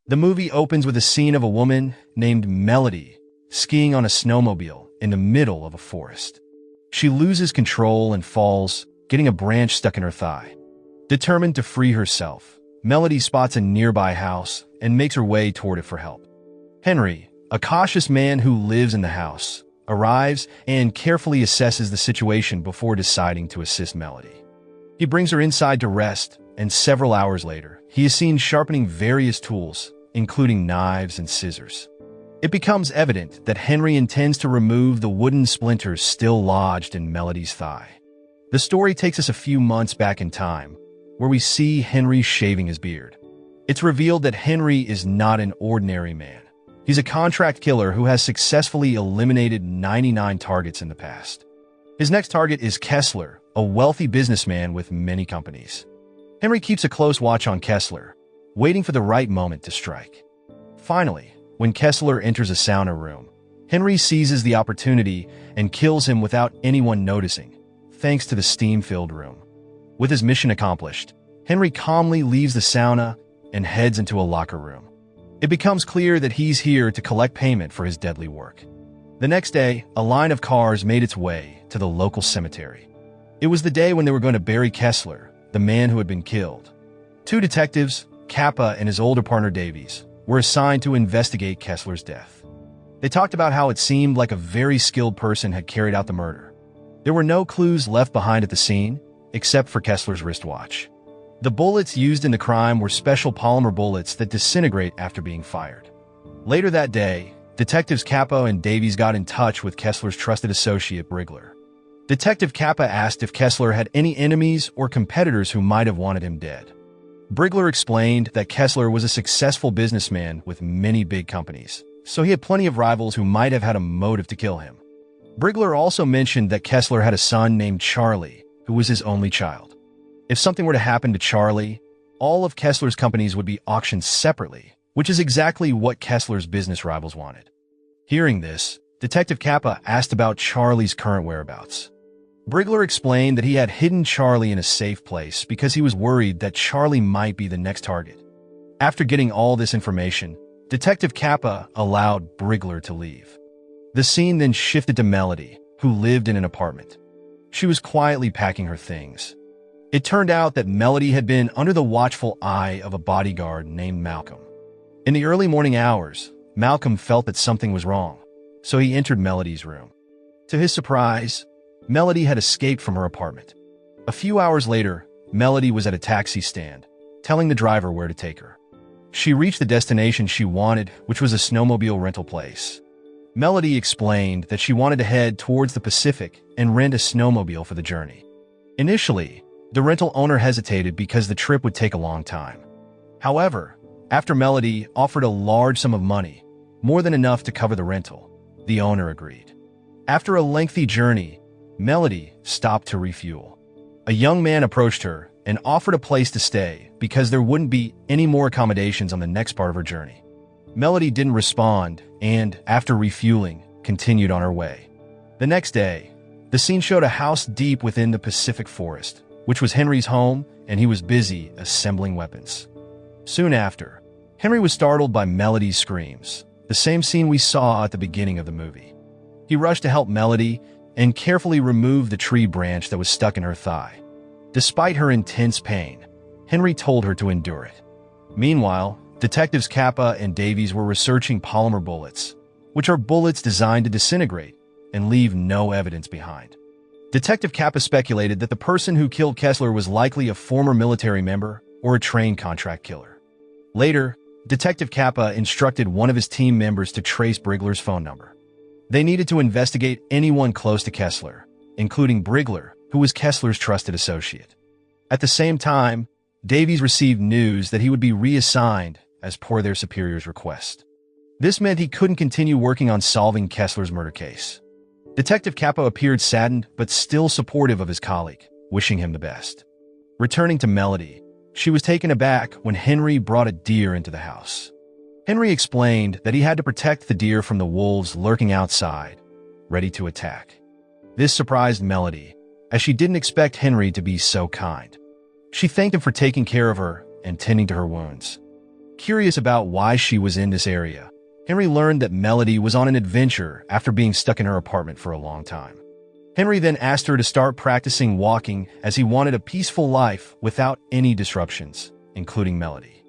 The movie opens with a scene of a woman named Melody skiing on a snowmobile in the middle of a forest. She loses control and falls, getting a branch stuck in her thigh. Determined to free herself, Melody spots a nearby house and makes her way toward it for help. Henry, a cautious man who lives in the house, arrives and carefully assesses the situation before deciding to assist Melody. He brings her inside to rest, and several hours later, he is seen sharpening various tools, including knives and scissors. It becomes evident that Henry intends to remove the wooden splinters still lodged in Melody's thigh. The story takes us a few months back in time, where we see Henry shaving his beard. It's revealed that Henry is not an ordinary man. He's a contract killer who has successfully eliminated 99 targets in the past. His next target is Kessler, a wealthy businessman with many companies. Henry keeps a close watch on Kessler, waiting for the right moment to strike. Finally, when Kessler enters a sauna room, Henry seizes the opportunity and kills him without anyone noticing, thanks to the steam-filled room. With his mission accomplished, Henry calmly leaves the sauna and heads into a locker room. It becomes clear that he's here to collect payment for his deadly work. The next day, a line of cars made its way to the local cemetery. It was the day when they were going to bury Kessler, the man who had been killed. Two detectives, Kappa and his older partner Davies, were assigned to investigate Kessler's death. They talked about how it seemed like a very skilled person had carried out the murder. There were no clues left behind at the scene, except for Kessler's wristwatch. The bullets used in the crime were special polymer bullets that disintegrate after being fired. Later that day, Detectives Kappa and Davies got in touch with Kessler's trusted associate, Brigler. Detective Kappa asked if Kessler had any enemies or competitors who might have wanted him dead. Brigler explained that Kessler was a successful businessman with many big companies, so he had plenty of rivals who might have had a motive to kill him. Brigler also mentioned that Kessler had a son named Charlie, who was his only child. If something were to happen to Charlie, all of Kessler's companies would be auctioned separately, which is exactly what Kessler's business rivals wanted. Hearing this, Detective Kappa asked about Charlie's current whereabouts. Brigler explained that he had hidden Charlie in a safe place because he was worried that Charlie might be the next target. After getting all this information, Detective Kappa allowed Brigler to leave. The scene then shifted to Melody, who lived in an apartment. She was quietly packing her things. It turned out that Melody had been under the watchful eye of a bodyguard named Malcolm. In the early morning hours, Malcolm felt that something was wrong, so he entered Melody's room. To his surprise, Melody had escaped from her apartment. A few hours later, Melody was at a taxi stand, telling the driver where to take her. She reached the destination she wanted, which was a snowmobile rental place. Melody explained that she wanted to head towards the Pacific and rent a snowmobile for the journey. Initially, the rental owner hesitated because the trip would take a long time. However, after Melody offered a large sum of money, more than enough to cover the rental, the owner agreed. After a lengthy journey, Melody stopped to refuel. A young man approached her and offered a place to stay because there wouldn't be any more accommodations on the next part of her journey. Melody didn't respond and, after refueling, continued on her way. The next day, the scene showed a house deep within the Pacific Forest, which was Henry's home, and he was busy assembling weapons. Soon after, Henry was startled by Melody's screams, the same scene we saw at the beginning of the movie. He rushed to help Melody and carefully removed the tree branch that was stuck in her thigh. Despite her intense pain, Henry told her to endure it. Meanwhile, Detectives Kappa and Davies were researching polymer bullets, which are bullets designed to disintegrate and leave no evidence behind. Detective Kappa speculated that the person who killed Kessler was likely a former military member or a trained contract killer. Later, Detective Kappa instructed one of his team members to trace Brigler's phone number. They needed to investigate anyone close to Kessler, including Brigler, who was Kessler's trusted associate. At the same time, Davies received news that he would be reassigned as per their superior's request. This meant he couldn't continue working on solving Kessler's murder case. Detective Kappa appeared saddened but still supportive of his colleague, wishing him the best. Returning to Melody, she was taken aback when Henry brought a deer into the house. Henry explained that he had to protect the deer from the wolves lurking outside, ready to attack. This surprised Melody, as she didn't expect Henry to be so kind. She thanked him for taking care of her and tending to her wounds. Curious about why she was in this area, Henry learned that Melody was on an adventure after being stuck in her apartment for a long time. Henry then asked her to start practicing walking as he wanted a peaceful life without any disruptions, including Melody.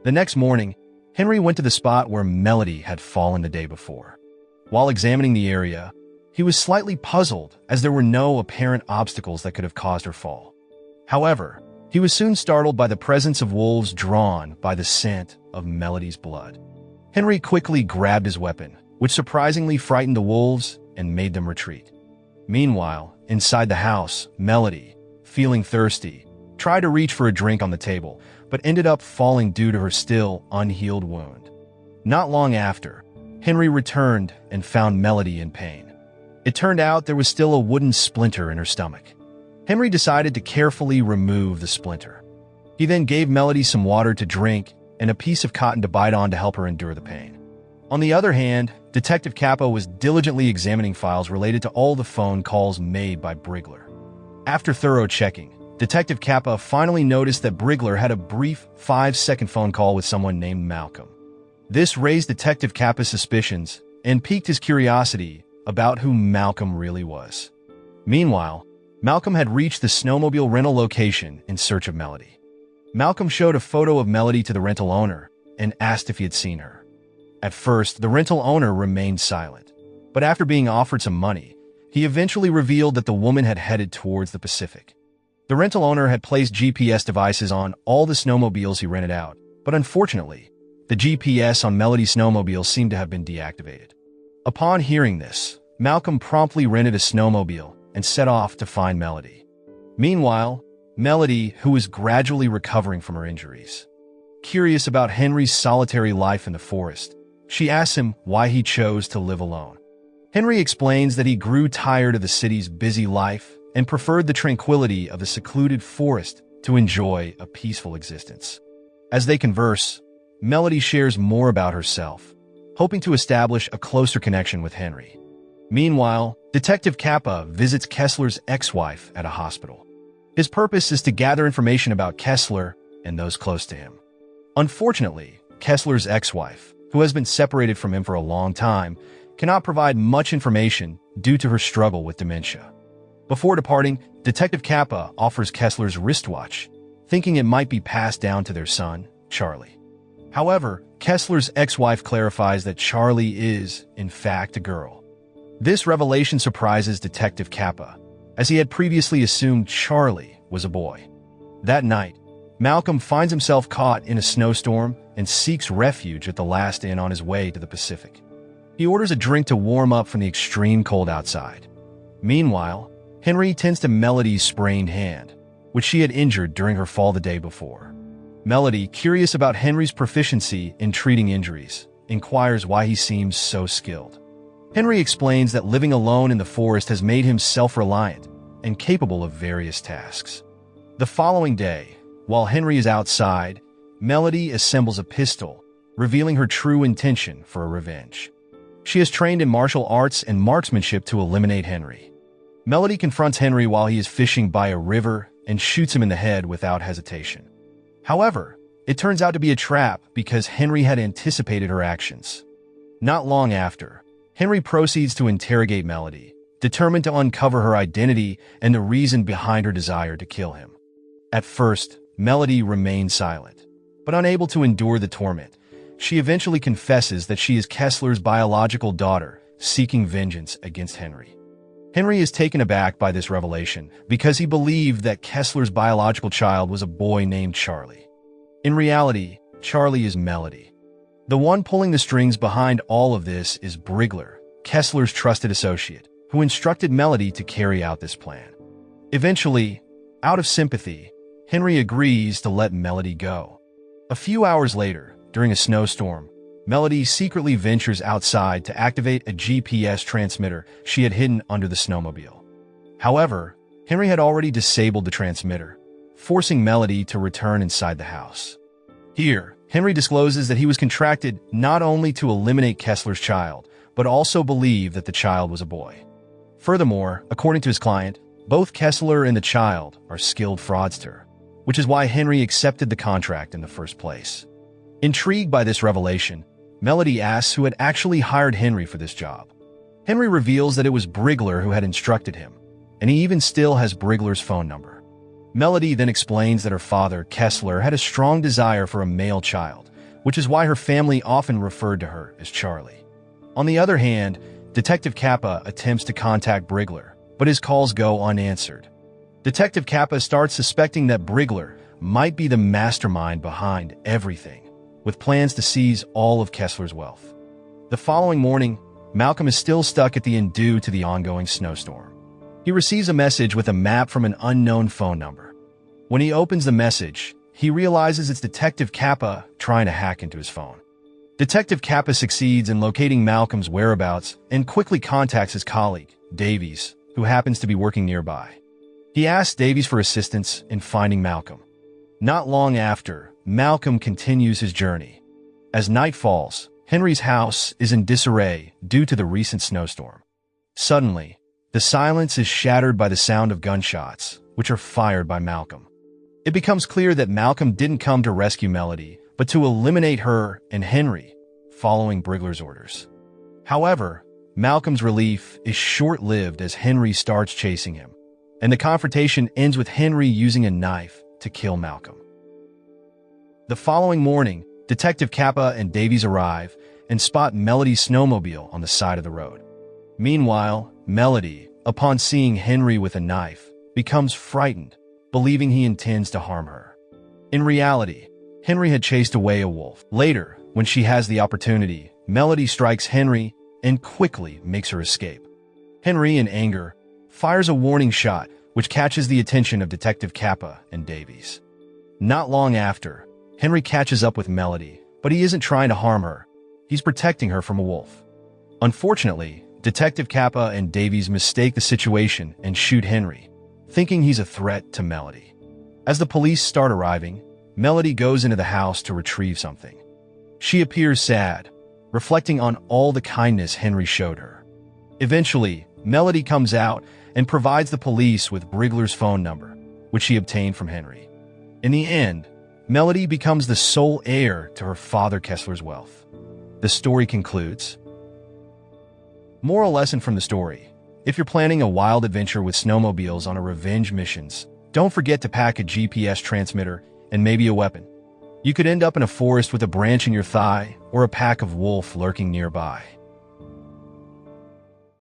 The next morning, Henry went to the spot where Melody had fallen the day before. While examining the area, he was slightly puzzled as there were no apparent obstacles that could have caused her fall. However, he was soon startled by the presence of wolves drawn by the scent of Melody's blood. Henry quickly grabbed his weapon, which surprisingly frightened the wolves and made them retreat. Meanwhile, inside the house, Melody, feeling thirsty, tried to reach for a drink on the table, but ended up falling due to her still unhealed wound. Not long after, Henry returned and found Melody in pain. It turned out there was still a wooden splinter in her stomach. Henry decided to carefully remove the splinter. He then gave Melody some water to drink and a piece of cotton to bite on to help her endure the pain. On the other hand, Detective Kappa was diligently examining files related to all the phone calls made by Brigler. After thorough checking, Detective Kappa finally noticed that Brigler had a brief 5-second phone call with someone named Malcolm. This raised Detective Kappa's suspicions and piqued his curiosity about who Malcolm really was. Meanwhile, Malcolm had reached the snowmobile rental location in search of Melody. Malcolm showed a photo of Melody to the rental owner and asked if he had seen her. At first, the rental owner remained silent, but after being offered some money, he eventually revealed that the woman had headed towards the Pacific. The rental owner had placed GPS devices on all the snowmobiles he rented out, but unfortunately, the GPS on Melody's snowmobile seemed to have been deactivated. Upon hearing this, Malcolm promptly rented a snowmobile and set off to find Melody. Meanwhile, Melody, who was gradually recovering from her injuries, curious about Henry's solitary life in the forest, she asks him why he chose to live alone. Henry explains that he grew tired of the city's busy life and preferred the tranquility of the secluded forest to enjoy a peaceful existence. As they converse, Melody shares more about herself, hoping to establish a closer connection with Henry. Meanwhile, Detective Kappa visits Kessler's ex-wife at a hospital. His purpose is to gather information about Kessler and those close to him. Unfortunately, Kessler's ex-wife, who has been separated from him for a long time, cannot provide much information due to her struggle with dementia. Before departing, Detective Kappa offers Kessler's wristwatch, thinking it might be passed down to their son, Charlie. However, Kessler's ex-wife clarifies that Charlie is, in fact, a girl. This revelation surprises Detective Kappa, as he had previously assumed Charlie was a boy. That night, Malcolm finds himself caught in a snowstorm and seeks refuge at the last inn on his way to the Pacific. He orders a drink to warm up from the extreme cold outside. Meanwhile, Henry tends to Melody's sprained hand, which she had injured during her fall the day before. Melody, curious about Henry's proficiency in treating injuries, inquires why he seems so skilled. Henry explains that living alone in the forest has made him self-reliant and capable of various tasks. The following day, while Henry is outside, Melody assembles a pistol, revealing her true intention for a revenge. She is trained in martial arts and marksmanship to eliminate Henry. Melody confronts Henry while he is fishing by a river and shoots him in the head without hesitation. However, it turns out to be a trap because Henry had anticipated her actions. Not long after, Henry proceeds to interrogate Melody, determined to uncover her identity and the reason behind her desire to kill him. At first, Melody remains silent, but unable to endure the torment, she eventually confesses that she is Kessler's biological daughter, seeking vengeance against Henry. Henry is taken aback by this revelation because he believed that Kessler's biological child was a boy named Charlie. In reality, Charlie is Melody. The one pulling the strings behind all of this is Brigler, Kessler's trusted associate, who instructed Melody to carry out this plan. Eventually, out of sympathy, Henry agrees to let Melody go. A few hours later, during a snowstorm, Melody secretly ventures outside to activate a GPS transmitter she had hidden under the snowmobile. However, Henry had already disabled the transmitter, forcing Melody to return inside the house. Here, Henry discloses that he was contracted not only to eliminate Kessler's child, but also believed that the child was a boy. Furthermore, according to his client, both Kessler and the child are skilled fraudsters, which is why Henry accepted the contract in the first place. Intrigued by this revelation, Melody asks who had actually hired Henry for this job. Henry reveals that it was Brigler who had instructed him, and he even still has Brigler's phone number. Melody then explains that her father, Kessler, had a strong desire for a male child, which is why her family often referred to her as Charlie. On the other hand, Detective Kappa attempts to contact Brigler, but his calls go unanswered. Detective Kappa starts suspecting that Brigler might be the mastermind behind everything, with plans to seize all of Kessler's wealth. The following morning, Malcolm is still stuck at the inn due to the ongoing snowstorm. He receives a message with a map from an unknown phone number. When he opens the message, he realizes it's Detective Kappa trying to hack into his phone. Detective Kappa succeeds in locating Malcolm's whereabouts and quickly contacts his colleague, Davies, who happens to be working nearby. He asks Davies for assistance in finding Malcolm. Not long after, Malcolm continues his journey. As night falls, Henry's house is in disarray due to the recent snowstorm. Suddenly, the silence is shattered by the sound of gunshots, which are fired by Malcolm. It becomes clear that Malcolm didn't come to rescue Melody, but to eliminate her and Henry, following Brigler's orders. However, Malcolm's relief is short-lived as Henry starts chasing him, and the confrontation ends with Henry using a knife to kill Malcolm. The following morning, Detective Kappa and Davies arrive and spot Melody's snowmobile on the side of the road. Meanwhile, Melody, upon seeing Henry with a knife, becomes frightened, believing he intends to harm her. In reality, Henry had chased away a wolf. Later, when she has the opportunity, Melody strikes Henry and quickly makes her escape. Henry, in anger, fires a warning shot which catches the attention of Detective Kappa and Davies. Not long after, Henry catches up with Melody, but he isn't trying to harm her. He's protecting her from a wolf. Unfortunately, Detective Kappa and Davies mistake the situation and shoot Henry, thinking he's a threat to Melody. As the police start arriving, Melody goes into the house to retrieve something. She appears sad, reflecting on all the kindness Henry showed her. Eventually, Melody comes out and provides the police with Brigler's phone number, which she obtained from Henry. In the end, Melody becomes the sole heir to her father Kessler's wealth. The story concludes. Moral lesson from the story: if you're planning a wild adventure with snowmobiles on a revenge missions, don't forget to pack a GPS transmitter and maybe a weapon. You could end up in a forest with a branch in your thigh or a pack of wolves lurking nearby.